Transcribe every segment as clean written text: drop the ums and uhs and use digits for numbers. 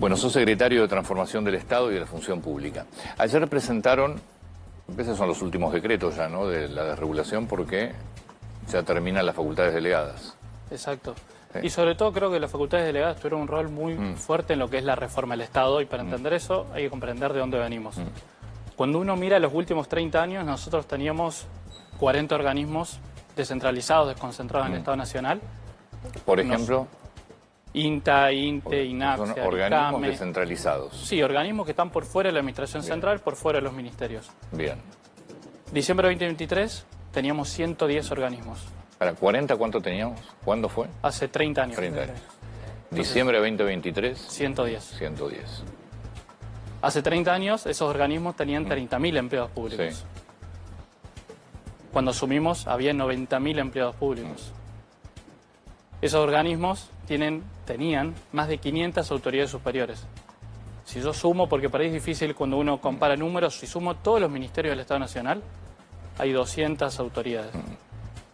Bueno, sos secretario de Transformación del Estado y de la Función Pública. Ayer presentaron, esos son los últimos decretos ya, ¿no?, de la desregulación, porque ya terminan las facultades delegadas. Exacto. Sí. Y sobre todo creo que las facultades delegadas tuvieron un rol muy fuerte en lo que es la reforma del Estado, y para entender eso hay que comprender de dónde venimos. Cuando uno mira los últimos 30 años, nosotros teníamos 40 organismos descentralizados, desconcentrados en el Estado Nacional. Por ejemplo... INTA, INTE, INAPSE, son organismos ARICAME. descentralizados. Sí, organismos que están por fuera de la Administración Central, por fuera de los ministerios. Bien. Diciembre de 2023 teníamos 110 organismos. ¿Para 40 cuánto teníamos? ¿Cuándo fue? Hace 30 años. 30 años. Diciembre de 2023. 110. 110. Hace 30 años esos organismos tenían 30.000 empleados públicos. Sí. Cuando asumimos había 90.000 empleados públicos. Esos organismos tenían más de 500 autoridades superiores. Si yo sumo, porque para ahí es difícil cuando uno compara números, si sumo todos los ministerios del Estado Nacional, hay 200 autoridades.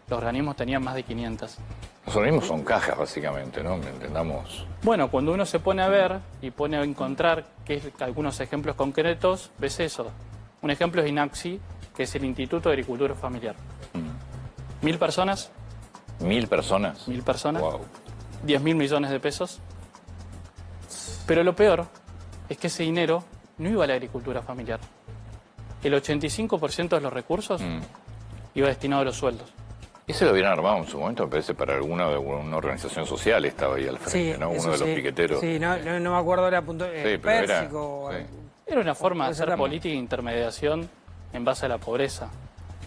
Los organismos tenían más de 500. Los organismos son cajas, básicamente, ¿no? Entendamos. Bueno, cuando uno se pone a ver y pone a encontrar algunos ejemplos concretos, ves eso. Un ejemplo es INACSI, que es el Instituto de Agricultura Familiar. 1.000 personas. 1.000 personas. 1.000 personas. Wow. 10.000 millones de pesos. Pero lo peor es que ese dinero no iba a la agricultura familiar. El 85% de los recursos iba destinado a los sueldos. Ese lo habían armado en su momento, me parece, para una organización social, estaba ahí al frente, Sí, ¿no? Uno de los piqueteros. Sí, no me acuerdo ahora punto. Sí, pero Pérsico. Era una forma de hacer política de intermediación en base a la pobreza.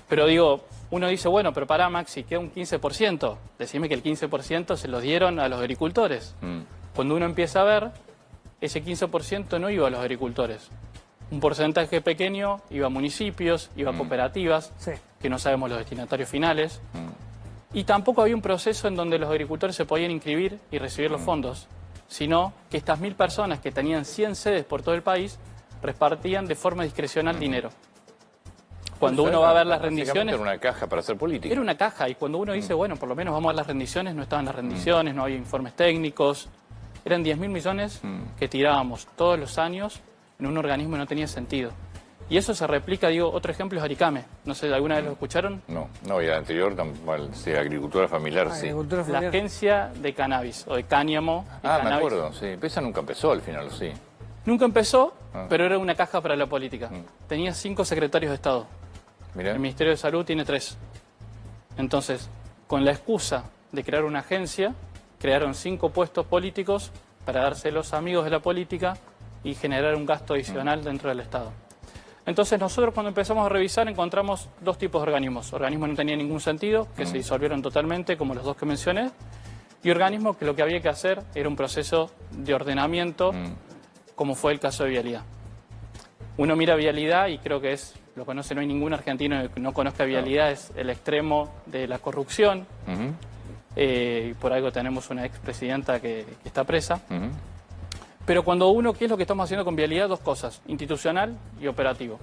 Pero digo, uno dice, bueno, pero pará, Maxi, queda un 15%. Decime que el 15% se lo dieron a los agricultores. Cuando uno empieza a ver, ese 15% no iba a los agricultores. Un porcentaje pequeño iba a municipios, iba a cooperativas, que no sabemos los destinatarios finales. Y tampoco había un proceso en donde los agricultores se podían inscribir y recibir los fondos, sino que estas 1.000 personas que tenían 100 sedes por todo el país repartían de forma discrecional dinero. Cuando uno va a ver las rendiciones... Era una caja para hacer política. Era una caja, y cuando uno dice, bueno, por lo menos vamos a ver las rendiciones, no estaban las rendiciones, no había informes técnicos. Eran 10.000 millones que tirábamos todos los años en un organismo y no tenía sentido. Y eso se replica, digo, otro ejemplo es ARICAME. No sé, ¿alguna vez lo escucharon? No, y el anterior, sí, agricultura familiar, sí. Agricultura familiar. La agencia de cannabis, o de cáñamo. Me acuerdo, sí. Pero esa nunca empezó al final, sí. Nunca empezó, pero era una caja para la política. Tenía 5 secretarios de Estado. Mirá. El Ministerio de Salud tiene 3. Entonces, con la excusa de crear una agencia, crearon 5 puestos políticos para dárselos a amigos de la política y generar un gasto adicional dentro del Estado. Entonces nosotros cuando empezamos a revisar encontramos 2 tipos de organismos. Organismos que no tenían ningún sentido, que se disolvieron totalmente, como los 2 que mencioné, y organismos que lo que había que hacer era un proceso de ordenamiento, como fue el caso de Vialidad. Uno mira Vialidad y creo que lo conoce, no hay ningún argentino que no conozca Vialidad, es el extremo de la corrupción. Y por algo tenemos una expresidenta que está presa. Pero cuando ¿qué es lo que estamos haciendo con Vialidad? 2 cosas, institucional y operativo.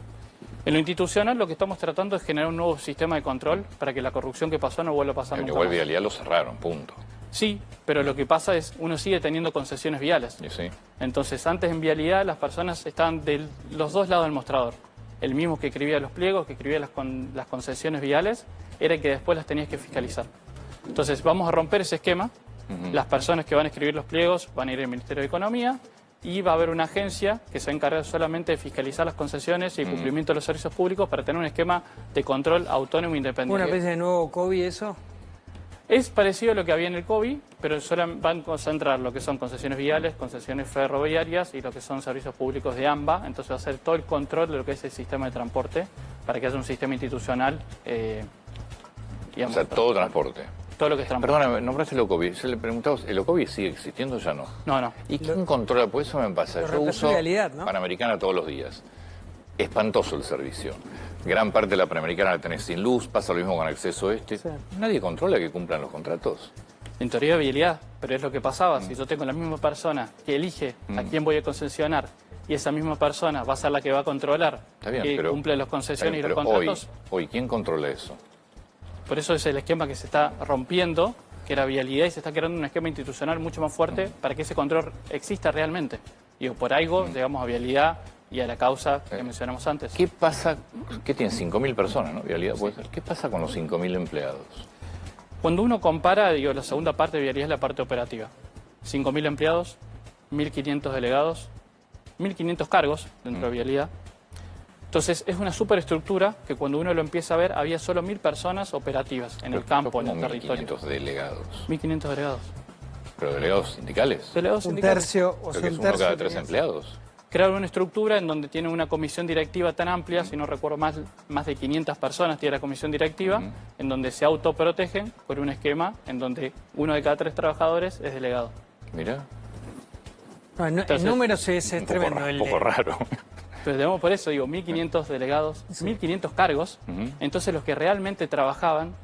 En lo institucional lo que estamos tratando es generar un nuevo sistema de control para que la corrupción que pasó no vuelva a pasar nunca Igual más. Vialidad lo cerraron, punto. Sí, pero lo que pasa es uno sigue teniendo concesiones viales. Sí. Entonces antes en Vialidad las personas estaban de los 2 lados del mostrador. El mismo que escribía los pliegos, que escribía las concesiones viales, era el que después las tenías que fiscalizar. Entonces vamos a romper ese esquema. Las personas que van a escribir los pliegos van a ir al Ministerio de Economía y va a haber una agencia que se va a encargar solamente de fiscalizar las concesiones y el cumplimiento de los servicios públicos para tener un esquema de control autónomo e independiente. ¿Una especie de nuevo COVID eso? Es parecido a lo que había en el COVID, pero solo van a concentrar lo que son concesiones viales, concesiones ferroviarias y lo que son servicios públicos de AMBA. Entonces va a hacer todo el control de lo que es el sistema de transporte para que haya un sistema institucional. O sea, todo transporte. Todo lo que es transporte. Perdóname, nombraste el OCOVI. Se le preguntaba, ¿el OCOVI sigue existiendo o ya no? No. ¿Y quién controla? Pues eso me pasa. Yo uso Realidad, ¿no? Panamericana todos los días. Espantoso el servicio. Gran parte de la Panamericana la tenés sin luz, pasa lo mismo con acceso este. Sí. ¿Nadie controla que cumplan los contratos? En teoría de Vialidad, pero es lo que pasaba. Si yo tengo la misma persona que elige a quién voy a concesionar y esa misma persona va a ser la que va a controlar que cumple las concesiones y los contratos. Hoy, ¿quién controla eso? Por eso es el esquema que se está rompiendo, que era Vialidad, y se está creando un esquema institucional mucho más fuerte para que ese control exista realmente. Y por algo llegamos a vialidad y a la causa que mencionamos antes. ¿Qué pasa? ¿Qué tiene? 5.000 personas, ¿no? Vialidad puede ser. ¿Qué pasa con los 5.000 empleados? Cuando uno compara, digo, la segunda parte de vialidad es la parte operativa. 5.000 empleados, 1.500 delegados, 1.500 cargos dentro de vialidad. Entonces, es una superestructura que cuando uno lo empieza a ver, había solo 1.000 personas operativas en el campo, en el territorio. 1.500 delegados. 1.500 delegados. ¿Pero delegados sindicales? Delegados Un sindicales. tercio, o Creo sea, que es un uno cada tercio. 3 empleados. Crearon una estructura en donde tiene una comisión directiva tan amplia, si no recuerdo más de 500 personas tiene la comisión directiva, en donde se autoprotegen por un esquema en donde uno de cada 3 trabajadores es delegado. Mira, No, Entonces, el número es un tremendo. el poco de- raro. Pero digamos, por eso digo, 1.500 delegados, 1.500 cargos, entonces los que realmente trabajaban,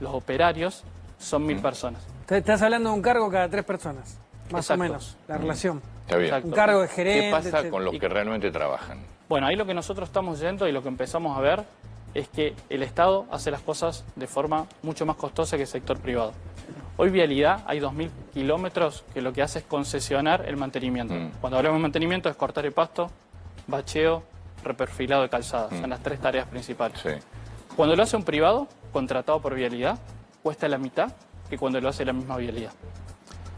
los operarios, son 1.000 personas. Estás hablando de un cargo cada 3 personas, más Exacto. o menos, la relación. Está bien. Exacto. Un cargo de ¿Qué gerente. pasa con los y- que realmente trabajan? Bueno, ahí lo que nosotros estamos yendo y lo que empezamos a ver es que el Estado hace las cosas de forma mucho más costosa que el sector privado. Hoy vialidad hay 2.000 kilómetros que lo que hace es concesionar el mantenimiento. Cuando hablamos de mantenimiento es cortar el pasto, bacheo, reperfilado de calzadas. Son las 3 tareas principales. Sí. Cuando lo hace un privado, contratado por vialidad, cuesta la mitad que cuando lo hace la misma vialidad.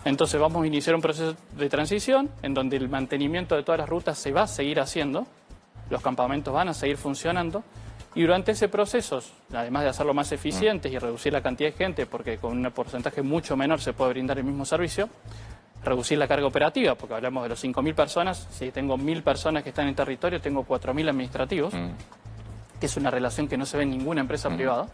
Entonces vamos a iniciar un proceso de transición en donde el mantenimiento de todas las rutas se va a seguir haciendo, los campamentos van a seguir funcionando, y durante ese proceso, además de hacerlo más eficientes y reducir la cantidad de gente, porque con un porcentaje mucho menor se puede brindar el mismo servicio, reducir la carga operativa, porque hablamos de los 5.000 personas, si tengo 1.000 personas que están en territorio, tengo 4.000 administrativos, que es una relación que no se ve en ninguna empresa privada.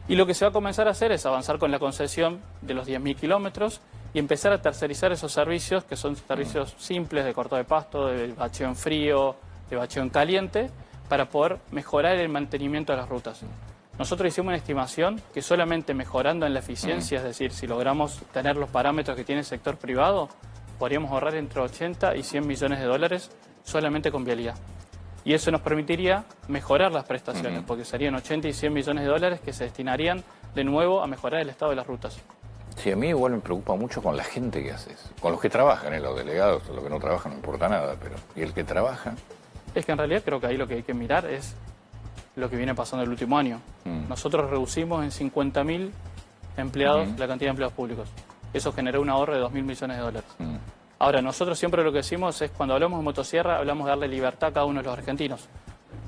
Y lo que se va a comenzar a hacer es avanzar con la concesión de los 10.000 kilómetros y empezar a tercerizar esos servicios, que son servicios simples de corto de pasto, de bacheo en frío, de bacheo en caliente, para poder mejorar el mantenimiento de las rutas. Nosotros hicimos una estimación que solamente mejorando en la eficiencia, es decir, si logramos tener los parámetros que tiene el sector privado, podríamos ahorrar entre 80 y 100 millones de dólares solamente con vialidad. Y eso nos permitiría mejorar las prestaciones, porque serían 80 y 100 millones de dólares que se destinarían de nuevo a mejorar el estado de las rutas. Sí, a mí igual me preocupa mucho con la gente que haces. Con los que trabajan, los delegados, los que no trabajan no importa nada, pero... ¿Y el que trabaja? Es que en realidad creo que ahí lo que hay que mirar es lo que viene pasando el último año. Nosotros reducimos en 50.000 empleados la cantidad de empleados públicos. Eso generó un ahorro de 2.000 millones de dólares. Ahora, nosotros siempre lo que decimos es, cuando hablamos de motosierra, hablamos de darle libertad a cada uno de los argentinos.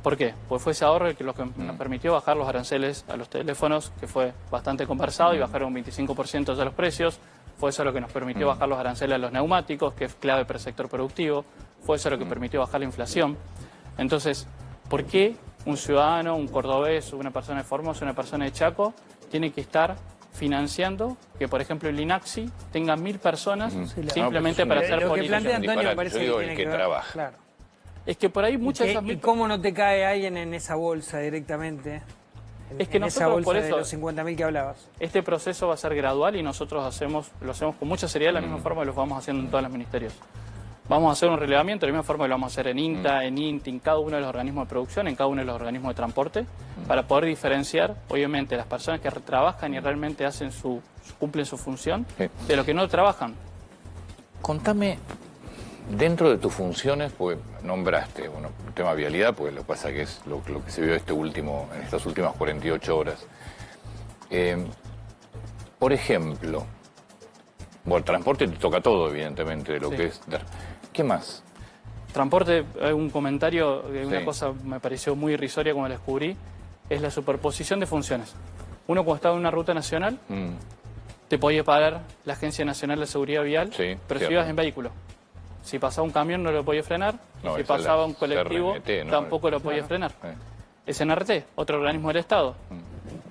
¿Por qué? Pues fue ese ahorro el que nos permitió bajar los aranceles a los teléfonos, que fue bastante conversado, y bajaron un 25% ya los precios. Fue eso lo que nos permitió bajar los aranceles a los neumáticos, que es clave para el sector productivo. Fue eso lo que permitió bajar la inflación. Entonces, ¿por qué un ciudadano, un cordobés, una persona de Formosa, una persona de Chaco, tiene que estar financiando que, por ejemplo, el INAXI tenga 1.000 personas simplemente para hacer Lo que política? plantea Antonio me Disparate. parece Yo digo que el tiene que que ver. trabaja. Claro. Es que por ahí muchas de esas ¿Y 1.000... cómo no te cae alguien en esa bolsa directamente? Es que en esa nosotros, bolsa por de eso, los 50.000 que hablabas. este proceso va a ser gradual y nosotros lo hacemos con mucha seriedad de la misma forma que lo vamos haciendo en todos los ministerios. Vamos a hacer un relevamiento de la misma forma que lo vamos a hacer en INTA, en INTI, en cada uno de los organismos de producción, en cada uno de los organismos de transporte, para poder diferenciar, obviamente, las personas que trabajan y realmente cumplen su función, Sí. de los que no trabajan. Contame, dentro de tus funciones, pues nombraste, bueno, el tema vialidad, pues lo que pasa que es lo que se vio en estas últimas 48 horas. Por ejemplo, bueno, transporte te toca todo, evidentemente, de lo Sí. que es... ¿Qué más? Transporte, un comentario, una Sí. cosa me pareció muy irrisoria cuando la descubrí, es la superposición de funciones. Uno cuando está en una ruta nacional, te podía parar la Agencia Nacional de Seguridad Vial, Sí, pero cierto. si ibas en vehículo. Si pasaba un camión no lo podía frenar, No, si esa es pasaba la un colectivo CRNT, ¿no? tampoco lo podía frenar. Sí. SNRT, otro organismo del Estado.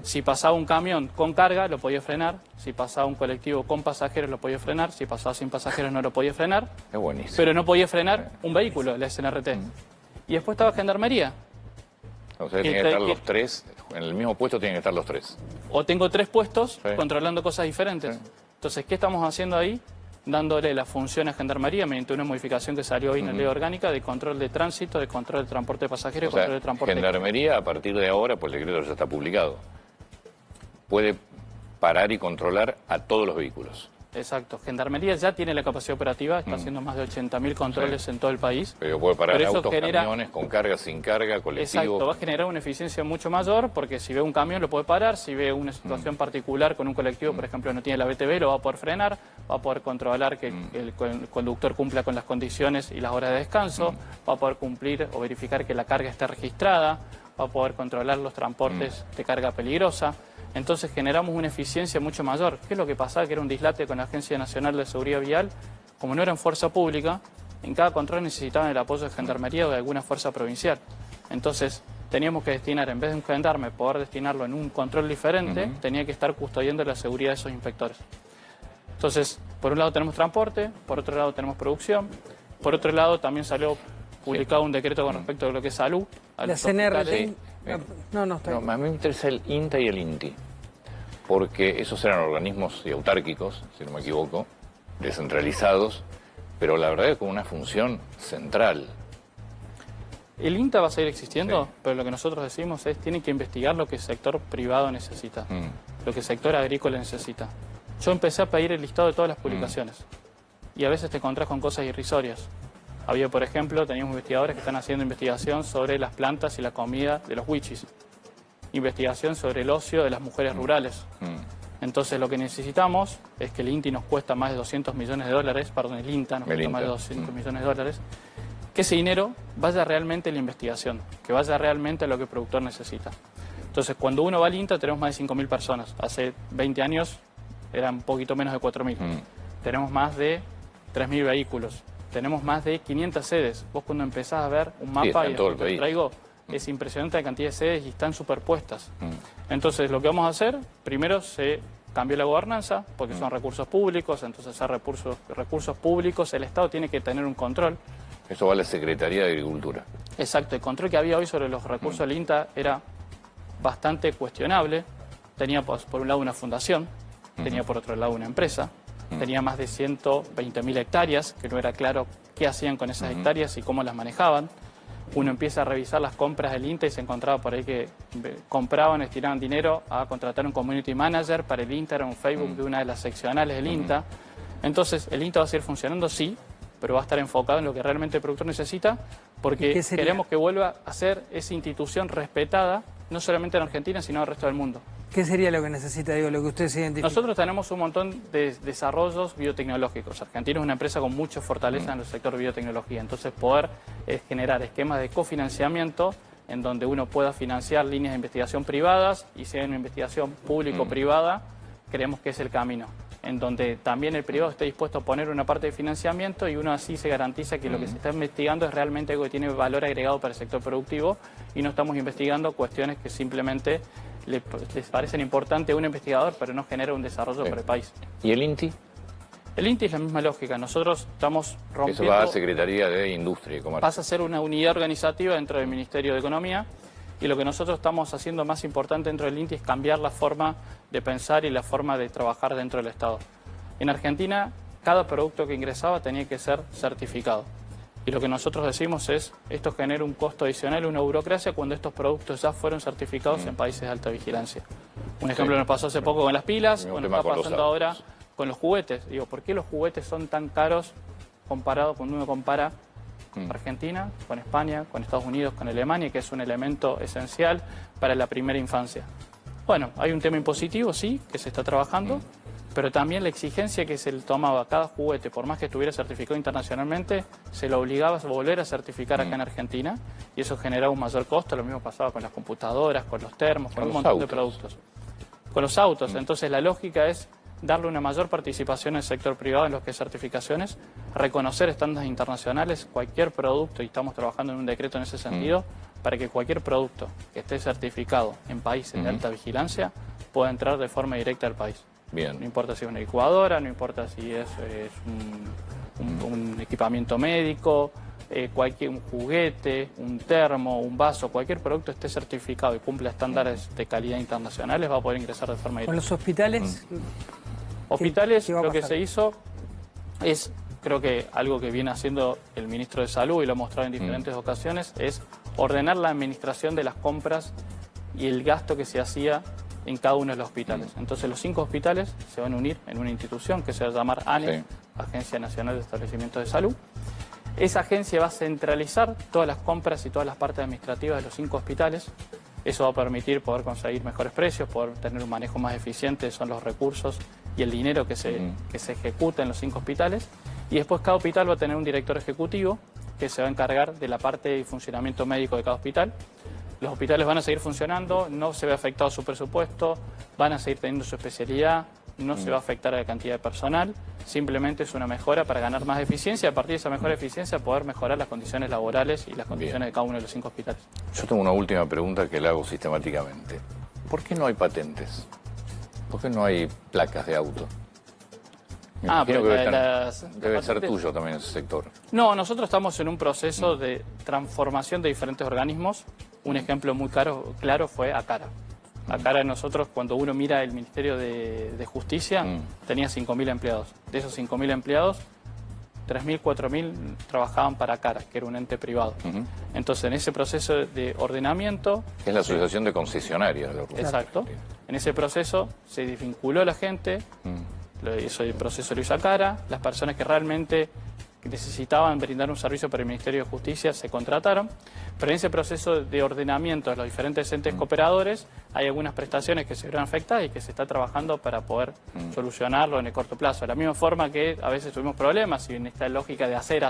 Si pasaba un camión con carga, lo podía frenar. Si pasaba un colectivo con pasajeros, lo podía frenar. Si pasaba sin pasajeros, no lo podía frenar. Es buenísimo. Pero no podía frenar un vehículo, la SNRT. Y después estaba Gendarmería. O sea, tienen que estar los tres, en el mismo puesto tienen que estar los tres. O tengo 3 puestos Sí. controlando cosas diferentes. Sí. Entonces, ¿qué estamos haciendo ahí? Dándole la función a Gendarmería mediante una modificación que salió hoy en la ley orgánica de control de tránsito, de control de transporte de pasajeros y O sea, control de transporte. Gendarmería, a partir de ahora, pues el decreto ya está publicado, puede parar y controlar a todos los vehículos. Exacto. Gendarmería ya tiene la capacidad operativa, está haciendo más de 80.000 controles en todo el país. Pero puede parar Pero eso autos, genera- camiones, con carga, sin carga, colectivos. Exacto, va a generar una eficiencia mucho mayor porque si ve un camión lo puede parar, si ve una situación particular con un colectivo, por ejemplo, no tiene la BTV, lo va a poder frenar, va a poder controlar que el conductor cumpla con las condiciones y las horas de descanso, va a poder cumplir o verificar que la carga esté registrada, va a poder controlar los transportes de carga peligrosa. Entonces generamos una eficiencia mucho mayor. ¿Qué es lo que pasaba? Que era un dislate con la Agencia Nacional de Seguridad Vial. Como no eran fuerza pública, en cada control necesitaban el apoyo de Gendarmería o de alguna fuerza provincial. Entonces teníamos que destinar, en vez de un gendarme, poder destinarlo en un control diferente, tenía que estar custodiando la seguridad de esos inspectores. Entonces, por un lado tenemos transporte, por otro lado tenemos producción, por otro lado también salió publicado un decreto con respecto a lo que es salud. a La los CNR. hospitales. No, está No, bien. a mí me interesa el INTA y el INTI, porque esos eran organismos autárquicos, si no me equivoco, descentralizados, pero la verdad es con una función central. El INTA va a seguir existiendo, Sí. pero lo que nosotros decimos es tienen que investigar lo que el sector privado necesita, lo que el sector agrícola necesita. Yo empecé a pedir el listado de todas las publicaciones y a veces te encontrás con cosas irrisorias. Había, por ejemplo, teníamos investigadores que están haciendo investigación sobre las plantas y la comida de los wichis, investigación sobre el ocio de las mujeres rurales. Entonces lo que necesitamos es que el INTI nos cuesta más de 200 millones de dólares, perdón, el INTA nos El cuesta más de INTA. 200 millones de dólares, que ese dinero vaya realmente a la investigación, que vaya realmente a lo que el productor necesita. Entonces, cuando uno va al INTA tenemos más de 5.000 personas. Hace 20 años eran un poquito menos de 4.000. Tenemos más de 3.000 vehículos. Tenemos más de 500 sedes. Vos cuando empezás a ver un está mapa en y todo el después te país. traigo, es impresionante la cantidad de sedes y están superpuestas. Entonces, lo que vamos a hacer, primero se cambió la gobernanza, porque son recursos públicos, entonces a recursos públicos el Estado tiene que tener un control. Eso va a la Secretaría de Agricultura. Exacto, el control que había hoy sobre los recursos del INTA era bastante cuestionable. Tenía por un lado una fundación, tenía por otro lado una empresa, tenía más de 120.000 hectáreas, que no era claro qué hacían con esas hectáreas y cómo las manejaban. Uno empieza a revisar las compras del INTA y se encontraba por ahí que compraban, destinaban dinero a contratar un community manager para el INTA, era un Facebook de una de las seccionales del INTA. Entonces, el INTA va a seguir funcionando, sí, pero va a estar enfocado en lo que realmente el productor necesita, porque ¿Qué sería? queremos que vuelva a ser esa institución respetada, no solamente en Argentina, sino en el resto del mundo. ¿Qué sería lo que necesita, digo, lo que ustedes identifican? Nosotros tenemos un montón de desarrollos biotecnológicos. Argentina es una empresa con mucha fortaleza en el sector biotecnología, entonces poder generar esquemas de cofinanciamiento en donde uno pueda financiar líneas de investigación privadas y si hay una investigación público-privada, creemos que es el camino, en donde también el privado esté dispuesto a poner una parte de financiamiento y uno así se garantiza que lo que se está investigando es realmente algo que tiene valor agregado para el sector productivo y no estamos investigando cuestiones que simplemente les parecen importantes a un investigador, pero no genera un desarrollo para el país. ¿Y el INTI? El INTI es la misma lógica. Nosotros estamos Eso rompiendo... va a Secretaría de Industria y Comercio. Pasa a ser una unidad organizativa dentro del Ministerio de Economía y lo que nosotros estamos haciendo más importante dentro del INTI es cambiar la forma de pensar y la forma de trabajar dentro del Estado. En Argentina, cada producto que ingresaba tenía que ser certificado. Y lo que nosotros decimos es, esto genera un costo adicional, una burocracia, cuando estos productos ya fueron certificados en países de alta vigilancia. Un ejemplo nos pasó hace poco con las pilas, Mismo o nos tema está con los pasando ahora autos. con los juguetes. Digo, ¿por qué los juguetes son tan caros comparado cuando uno compara Argentina con España, con Estados Unidos, con Alemania, que es un elemento esencial para la primera infancia? Bueno, hay un tema impositivo, sí, que se está trabajando, pero también la exigencia que se le tomaba a cada juguete, por más que estuviera certificado internacionalmente, se lo obligaba a volver a certificar acá en Argentina y eso generaba un mayor costo. Lo mismo pasaba con las computadoras, con los termos, con un los montón de autos. productos. Con los autos, entonces la lógica es darle una mayor participación al sector privado en lo que es certificaciones, reconocer estándares internacionales, cualquier producto, y estamos trabajando en un decreto en ese sentido, para que cualquier producto que esté certificado en países de alta vigilancia pueda entrar de forma directa al país. Bien. No importa si es una licuadora, no importa si es un equipamiento médico, un juguete, un termo, un vaso, cualquier producto esté certificado y cumpla estándares de calidad internacionales va a poder ingresar de forma Con directa. los hospitales, Hospitales, qué va a lo que pasar? se hizo es, creo que algo que viene haciendo el ministro de Salud y lo ha mostrado en diferentes ocasiones, es ordenar la administración de las compras y el gasto que se hacía en cada uno de los hospitales. Entonces los 5 hospitales se van a unir en una institución que se va a llamar ANES, Sí. Agencia Nacional de Establecimientos de Salud. Esa agencia va a centralizar todas las compras y todas las partes administrativas de los 5 hospitales. Eso va a permitir poder conseguir mejores precios, poder tener un manejo más eficiente, son los recursos y el dinero que se ejecuta en los 5 hospitales. Y después cada hospital va a tener un director ejecutivo que se va a encargar de la parte de funcionamiento médico de cada hospital. Los hospitales van a seguir funcionando, no se ve afectado su presupuesto, van a seguir teniendo su especialidad, no se va a afectar a la cantidad de personal, simplemente es una mejora para ganar más eficiencia y a partir de esa mejor eficiencia poder mejorar las condiciones laborales y las condiciones de cada uno de los 5 hospitales. Yo tengo una última pregunta que la hago sistemáticamente. ¿Por qué no hay patentes? ¿Por qué no hay placas de auto? Me imagino que debe ser tuyo también ese sector. No, nosotros estamos en un proceso de transformación de diferentes organismos. Un ejemplo muy claro fue ACARA. ACARA nosotros, cuando uno mira el Ministerio de Justicia, tenía 5.000 empleados. De esos 5.000 empleados, 3.000, 4.000 trabajaban para ACARA, que era un ente privado. Entonces, en ese proceso de ordenamiento... Que es la Asociación de Concesionarias. Exacto. En ese proceso se desvinculó a la gente, el proceso lo hizo ACARA, las personas que realmente necesitaban brindar un servicio para el Ministerio de Justicia se contrataron, pero en ese proceso de ordenamiento de los diferentes entes cooperadores hay algunas prestaciones que se vieron afectadas y que se está trabajando para poder solucionarlo en el corto plazo. De la misma forma que a veces tuvimos problemas y en esta lógica de hacer,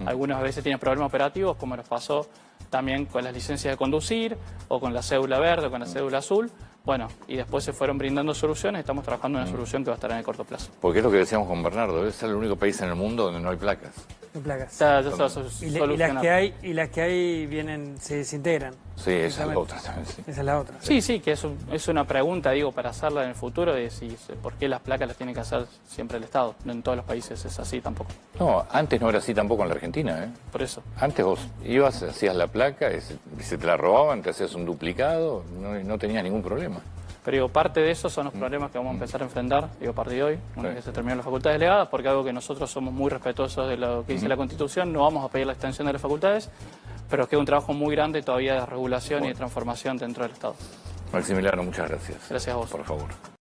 algunas veces tienen problemas operativos, como nos pasó también con las licencias de conducir o con la cédula verde o con la cédula azul. Bueno, y después se fueron brindando soluciones, estamos trabajando en una solución que va a estar en el corto plazo. Porque es lo que decíamos con Bernardo, debe ser el único país en el mundo donde no hay placas. No placas. Ya se va a Y solucionar. las que hay vienen, se desintegran. Sí, esa es la otra también. Sí. Esa es la otra. Sí, que es una pregunta, digo, para hacerla en el futuro, de si por qué las placas las tiene que hacer siempre el Estado. No en todos los países es así tampoco. No, antes no era así tampoco en la Argentina, ¿eh? Por eso. Antes vos ibas, hacías la placa, y se te la robaban, te hacías un duplicado, no tenías ningún problema. Pero digo, parte de eso son los problemas que vamos a empezar a enfrentar, digo, a partir de hoy, una vez que se terminan las facultades delegadas, porque algo que nosotros somos muy respetuosos de lo que dice la Constitución, no vamos a pedir la extensión de las facultades, pero que es un trabajo muy grande todavía de regulación y de transformación dentro del Estado. Maximiliano, muchas gracias. Gracias a vos. Por favor.